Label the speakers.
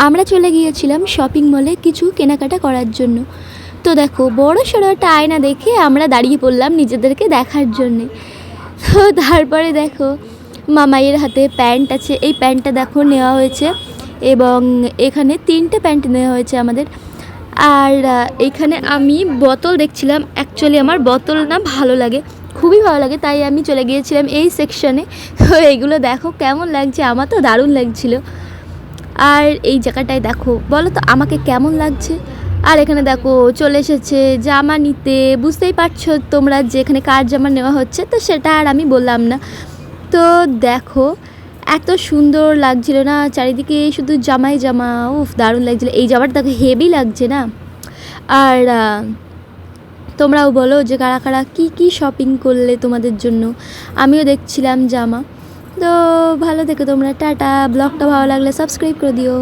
Speaker 1: আমরা চলে গিয়েছিলাম শপিং মলে কিছু কেনাকাটা করার জন্য। তো দেখো বড় সড়ো একটা আয়না দেখে আমরা দাঁড়িয়ে পড়লাম নিজেদেরকে দেখার জন্যে। তো তারপরে দেখো মামাইয়ের হাতে প্যান্ট আছে, এই প্যান্টটা দেখো নেওয়া হয়েছে এবং এখানে 3টে প্যান্ট নেওয়া হয়েছে আমাদের। আর এখানে আমি বোতল দেখছিলাম, অ্যাকচুয়ালি আমার বোতল না ভালো লাগে, খুবই ভালো লাগে, তাই আমি চলে গিয়েছিলাম এই সেকশনে। তো এইগুলো দেখো কেমন লাগছে, আমার তো দারুণ লাগছিলো। আর এই জায়গাটায় দেখো বলো তো আমাকে কেমন লাগছে। আর এখানে দেখো চলে এসেছে জামা নিতে, বুঝতেই পারছো তোমরা যে এখানে কার জামা নেওয়া হচ্ছে, তো সেটা আর আমি বললাম না। তো দেখো এত সুন্দর লাগছিল না, চারিদিকে শুধু জামাই জামা, উফ দারুণ লাগছিল। এই জামাটা দেখো হেভি লাগছে না। আর তোমরাও বলো যে কারা কারা কী কী শপিং করলে তোমাদের জন্য। আমিও দেখছিলাম জামা। তো ভালো থেকো তোমরা, টাটা। ব্লগটা ভালো লাগলে সাবস্ক্রাইব করে দিও।